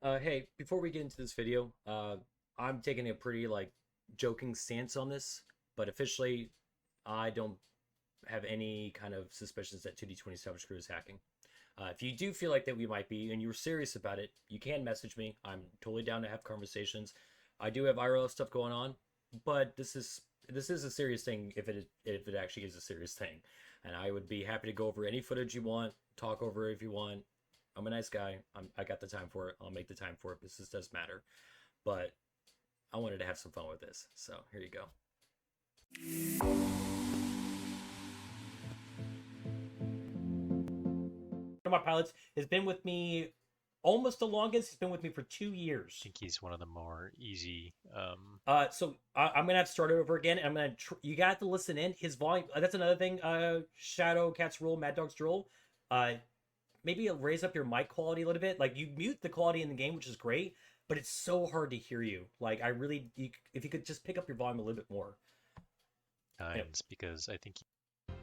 Hey, before we get into this video, I'm taking a pretty joking stance on this, but officially, I don't have any kind of suspicions that 2D20 Savage Crew is hacking. If you do feel like that we might be, and you're serious about it, you can message me. I'm totally down to have conversations. I do have IRL stuff going on, but this is a serious thing if it actually is a serious thing, and I would be happy to go over any footage you want, talk over it if you want. I'm a nice guy. I got the time for it. I'll make the time for it. This does matter. But I wanted to have some fun with this. So here you go. One of my pilots has been with me almost the longest. He's been with me for 2 years. I think he's one of the more easy. I'm gonna have to start it over again. And I'm gonna. You got to listen in. His volume. That's another thing. Shadow Cat's rule. Mad Dog's rule. Maybe raise up your mic quality a little bit. Like you mute the quality in the game, which is great, but it's so hard to hear you. Like if you could just pick up your volume a little bit more. Kynes, because I think. All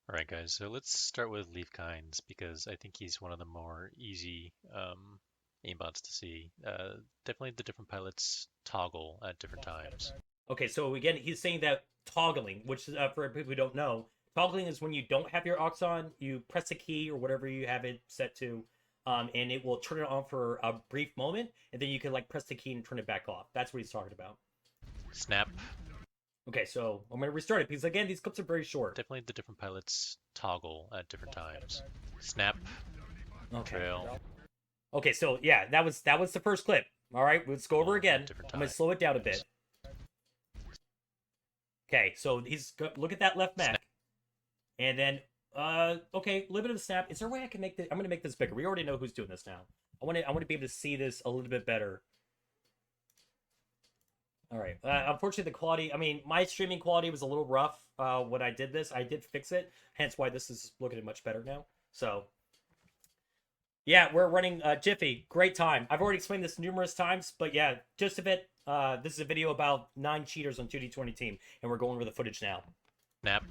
right, guys. So let's start with Lief Kynes because I think he's one of the more easy aimbots to see. Definitely the different pilots toggle at different times. Okay, so again, he's saying that toggling, which for people who don't know, toggling is when you don't have your aux on, you press a key or whatever you have it set to, and it will turn it on for a brief moment, and then you can press the key and turn it back off. That's what he's talking about. Snap. Okay, so I'm gonna restart it because again, these clips are very short. Definitely the different pilots toggle at different times. Snap. Okay. Trail. Okay, so yeah, that was the first clip. All right, let's go over again. I'm gonna slow it down a bit. Okay, so look at that left mech. And then, okay, a little bit of a snap. Is there a way I can make this? I'm gonna make this bigger. We already know who's doing this now. I want to be able to see this a little bit better. All right. Unfortunately, the quality. I mean, my streaming quality was a little rough when I did this. I did fix it, hence why this is looking much better now. So, yeah, we're running Jiffy. Great time. I've already explained this numerous times, but yeah, just a bit. This is a video about 9 cheaters on 2D20 team, and we're going over the footage now. Snap.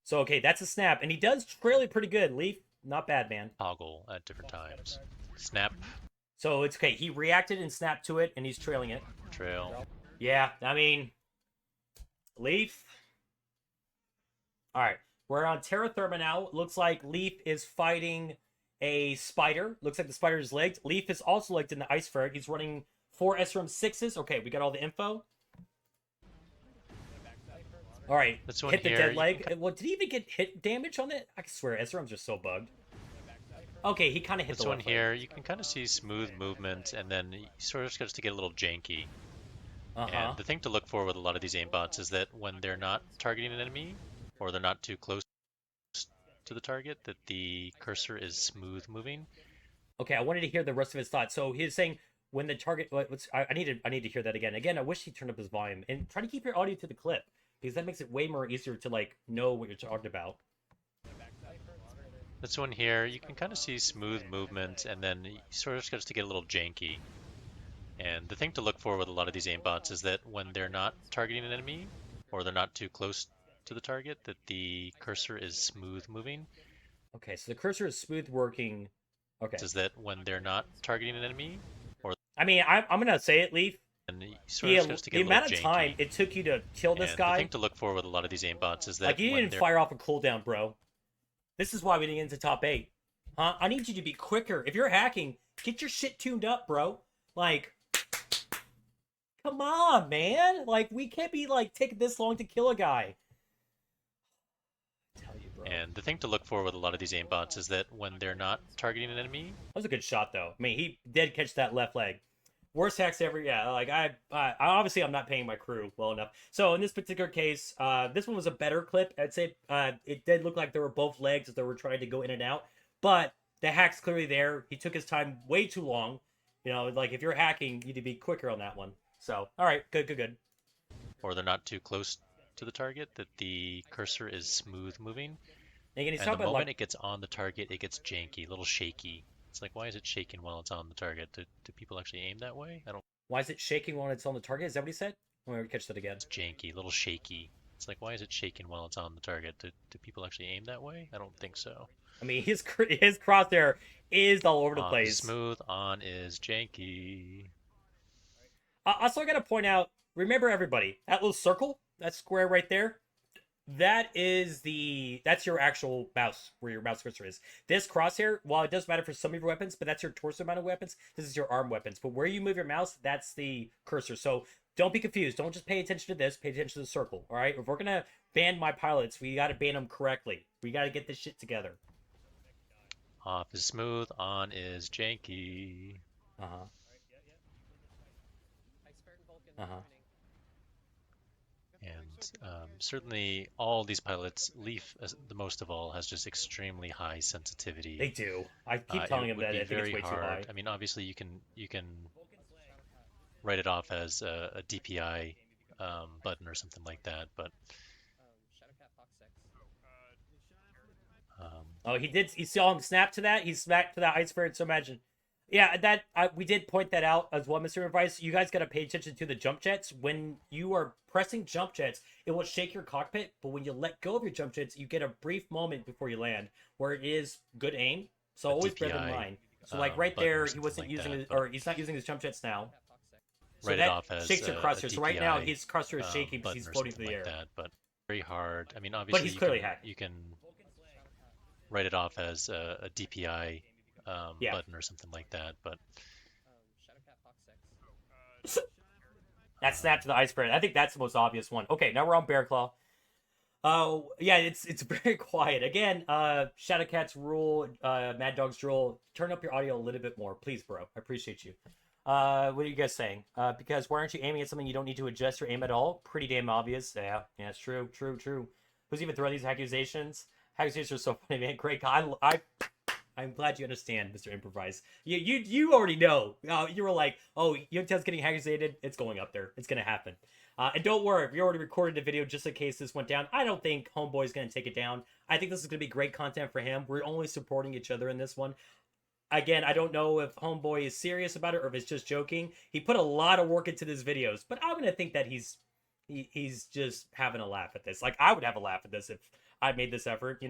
So, okay, that's a snap. And he does trail it pretty good. Leaf, not bad, man. Toggle at different times. Snap. So, it's okay. He reacted and snapped to it, and he's trailing it. Trail. Yeah, I mean, Leaf. All right, we're on Terra Therma now. Looks like Leaf is fighting a spider. Looks like the spider is legged. Leaf is also legged in the Ice Ferret. He's running 4 SRM 6s. Okay, we got all the info. All right, hit the dead leg. Well, did he even get hit damage on it? I swear, SRMs are so bugged. Okay, he kind of hit this one here. You can kind of see smooth movement, and then he sort of starts to get a little janky. And the thing to look for with a lot of these aimbots is that when they're not targeting an enemy, or they're not too close to the target, that the cursor is smooth moving. Okay, I wanted to hear the rest of his thoughts. So he's saying when the target. I need to hear that again. Again, I wish he turned up his volume and try to keep your audio to the clip because that makes it way more easier to know what you're talking about. This one here, you can kind of see smooth movement, and then he sort of starts to get a little janky. And the thing to look for with a lot of these aimbots is that when they're not targeting an enemy, or they're not too close to the target, that the cursor is smooth moving. Okay, so the cursor is smooth working. Okay. Is that when they're not targeting an enemy, or I mean, I'm gonna say it, Leaf. And sort of starts to get the amount of time it took you to kill this guy. The thing to look for with a lot of these aimbots is that you didn't fire off a cooldown, bro. This is why we didn't get into top 8. Huh? I need you to be quicker. If you're hacking, get your shit tuned up, bro. Come on, man. We can't be taking this long to kill a guy. I tell you, bro. And the thing to look for with a lot of these aimbots is that when they're not targeting an enemy. That was a good shot, though. I mean, he did catch that left leg. Worst hacks ever. Yeah, I obviously I'm not paying my crew well enough. So in this particular case, this one was a better clip. I'd say it did look like they were both legs as they were trying to go in and out. But the hack's clearly there. He took his time way too long. You know, if you're hacking, you need to be quicker on that one. So, all right, good. Or they're not too close to the target, that the cursor is smooth moving. And the moment it gets on the target, it gets janky, a little shaky. It's like, why is it shaking while it's on the target? Do people actually aim that way? I don't. Why is it shaking when it's on the target? Is that what he said? Let me catch that again. It's janky, a little shaky. It's like, why is it shaking while it's on the target? Do people actually aim that way? I don't think so. I mean, his crosshair is all over the Off is place. smooth, on is janky. Also, I gotta point out, remember everybody, that little circle, that square right there, that's your actual mouse, where your mouse cursor is. This crosshair, while it does matter for some of your weapons, but that's your torso amount of weapons, this is your arm weapons. But where you move your mouse, that's the cursor. So don't be confused. Don't just pay attention to this. Pay attention to the circle. All right. If we're gonna ban my pilots, we gotta ban them correctly. We gotta get this shit together. Off is smooth, on is janky. Uh huh. Uh huh. And certainly all these pilots, Lief, the most of all, has just extremely high sensitivity. They do. I keep telling him that I think it's way too high. I mean, obviously you can write it off as a DPI button or something like that, but Oh, he did. You saw him snap to that. He snapped to that ice bird. So imagine, yeah, that we did point that out as well, Mr. Advice. You guys got to pay attention to the jump jets. When you are pressing jump jets, it will shake your cockpit. But when you let go of your jump jets, you get a brief moment before you land where it is good aim. So always bear that in mind. So like right there, he wasn't using his, or he's not using his jump jets now. So write it off as shakes your crosshair. So right now his crosshair is shaking because he's floating through the air. But very hard. I mean, obviously, but he's clearly hacked. You can write it off as a DPI button or something like that, but that snap to the ice bird. I think that's the most obvious one. Okay, now we're on Bear Claw. Oh yeah, it's very quiet again. Shadowcat's rule, Mad Dog's rule. Turn up your audio a little bit more, please, bro. I appreciate you. What are you guys saying? Because why aren't you aiming at something you don't need to adjust your aim at all? Pretty damn obvious. Yeah, it's true. Who's even throwing these accusations? Accusations are so funny, man. Great. I'm glad you understand, Mr. Improvise. You already know. You were like, oh, Yuntow's getting accusated. It's going up there. It's gonna happen. And don't worry, we already recorded a video just in case this went down. I don't think Homeboy's gonna take it down. I think this is gonna be great content for him. We're only supporting each other in this one. Again, I don't know if Homeboy is serious about it or if it's just joking. He put a lot of work into these videos, but I'm gonna think that he's just having a laugh at this. Like I would have a laugh at this if I made this effort,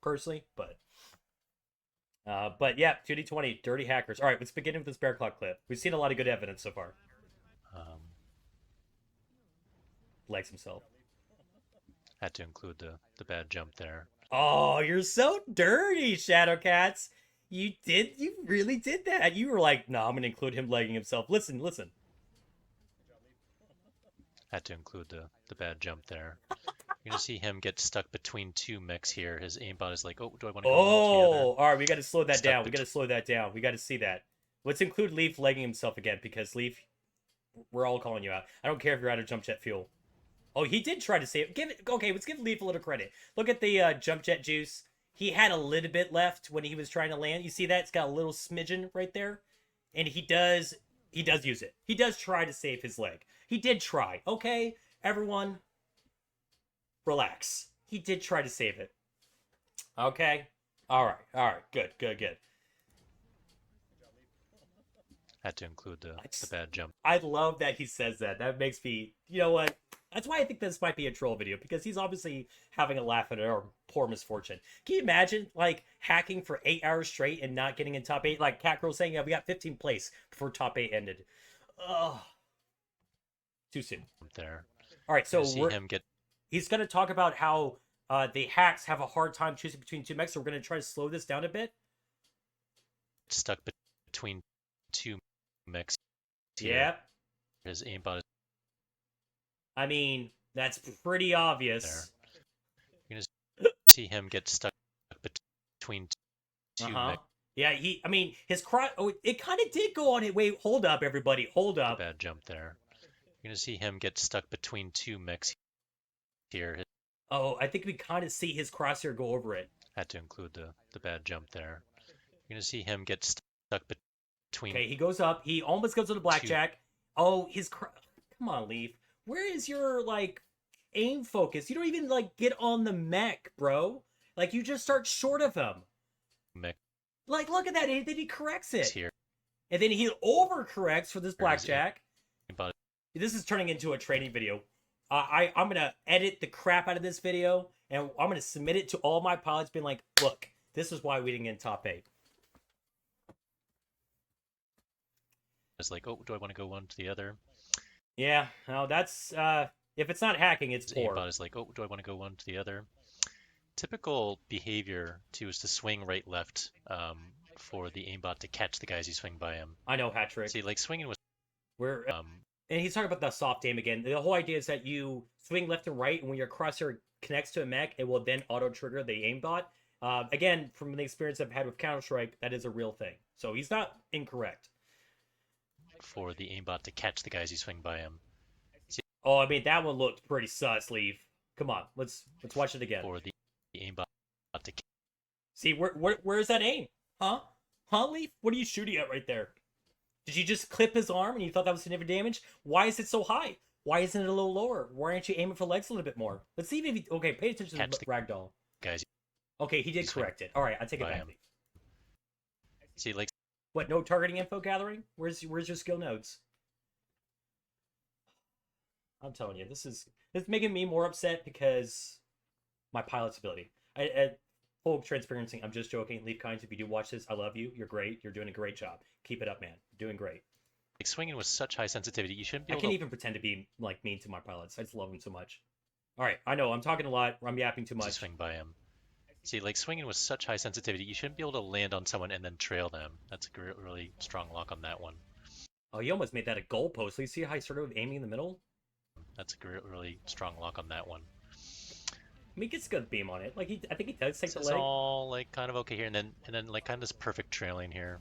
personally. But yeah, 2D20, dirty hackers. All right, let's begin with this Bear Claw clip. We've seen a lot of good evidence so far. Likes himself. Had to include the bad jump there. Oh, you're so dirty, Shadowcats. You really did that. You were like, no, I'm gonna include him legging himself. Listen. Had to include the bad jump there. You're gonna see him get stuck between two mechs here. His aimbot is like, oh, do I want to go all together? All right, we got to slow that down. We got to see that. Let's include Lief legging himself again because Lief, we're all calling you out. I don't care if you're out of jump jet fuel. Oh, he did try to save it. Okay, let's give Lief a little credit. Look at the jump jet juice. He had a little bit left when he was trying to land. You see that? It's got a little smidgen right there. And he does use it. He does try to save his leg. He did try. Okay, everyone, relax. He did try to save it. Okay? All right. Good. Had to include the bad jump. I love that he says that. That makes me, you know what? That's why I think this might be a troll video, because he's obviously having a laugh at our poor misfortune. Can you imagine, like, hacking for 8 hours straight and not getting in top 8? Like Catgirl saying, yeah, we got 15th place before top 8 ended. Ugh. Too soon. There. All right, so he's going to talk about how the hacks have a hard time choosing between two mechs, so we're going to try to slow this down a bit. Stuck between two mechs. Yeah. His aimbot is... I mean, that's pretty obvious. There. You're gonna see him get stuck between two mechs. Yeah, his cross... Oh, it kind of did go on it. Wait, hold up, everybody. Hold up. Bad jump there. You're gonna see him get stuck between two mechs here. Oh, I think we kind of see his crosshair go over it. Had to include the bad jump there. You're gonna see him get stuck between... Okay, he goes up. He almost goes to the blackjack. Oh, come on, Lief. Where is your, like, aim focus? You don't even, like, get on the mech, bro. Like, you just start short of him. Mech. Like, look at that. And then he corrects it. Here. And then he overcorrects for this blackjack. This is turning into a training video. I'm gonna edit the crap out of this video, and I'm gonna submit it to all my pilots, being like, look, this is why we didn't get in top 8. It's like, oh, do I want to go one to the other? Yeah, no, that's if it's not hacking, it's poor. Aimbot is like, oh, do I want to go one to the other? Typical behavior too is to swing right left for the aimbot to catch the guys you swing by him. I know, hat trick. See, like swinging was We're and he's talking about the soft aim again. The whole idea is that you swing left and right, and when your crosshair connects to a mech, it will then auto trigger the aimbot. Again, from the experience I've had with Counter-Strike, that is a real thing. So he's not incorrect. For the aimbot to catch the guys you swing by him. See, oh, I mean that one looked pretty sus, Lief. Come on, let's watch it again. For the aimbot to see where's that aim? Huh? Leaf? What are you shooting at right there? Did you just clip his arm and you thought that was significant damage? Why is it so high? Why isn't it a little lower? Why aren't you aiming for legs a little bit more? Let's see if he... Okay, pay attention to the ragdoll. Guys. Okay, he did correct it. All right, I take it back. See, like... What, no targeting info gathering? Where's your skill nodes? I'm telling you, it's making me more upset because my pilot's ability. Full transparency, I'm just joking. Lief Kynes, if you do watch this, I love you. You're great. You're doing a great job. Keep it up, man. You're doing great. Like swinging with such high sensitivity, you shouldn't be able I can't even pretend to be like mean to my pilots. I just love them so much. All right, I know I'm talking a lot. I'm yapping too much. To swing by him. See, like swinging with such high sensitivity, you shouldn't be able to land on someone and then trail them. That's a really strong lock on that one. Oh, you almost made that a goalpost. So you see how I started with aiming in the middle? That's a really strong lock on that one. I mean, he gets a good beam on it. Like I think he does take the leg. It's all like kind of okay here, and then like kind of this perfect trailing here.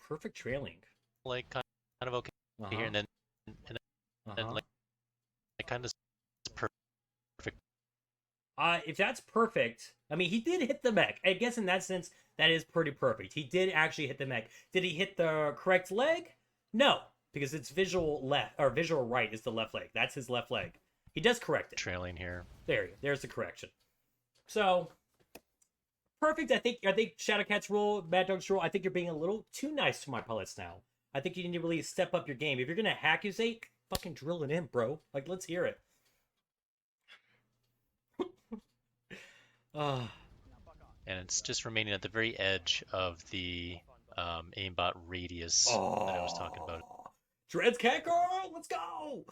Perfect trailing. Like kind of okay here, and then like kind of perfect. If that's perfect, I mean, he did hit the mech. I guess in that sense, that is pretty perfect. He did actually hit the mech. Did he hit the correct leg? No, because it's visual left or visual right is the left leg. That's his left leg. He does correct it. Trailing here. There's the correction. So perfect. I think Shadowcat's rule, Mad Dog's rule. I think you're being a little too nice to my pilots now. I think you need to really step up your game. If you're gonna hack-usate, fucking drill it in, bro. Like, let's hear it. And it's just remaining at the very edge of the aimbot radius that I was talking about. Dreads Cat Girl, let's go!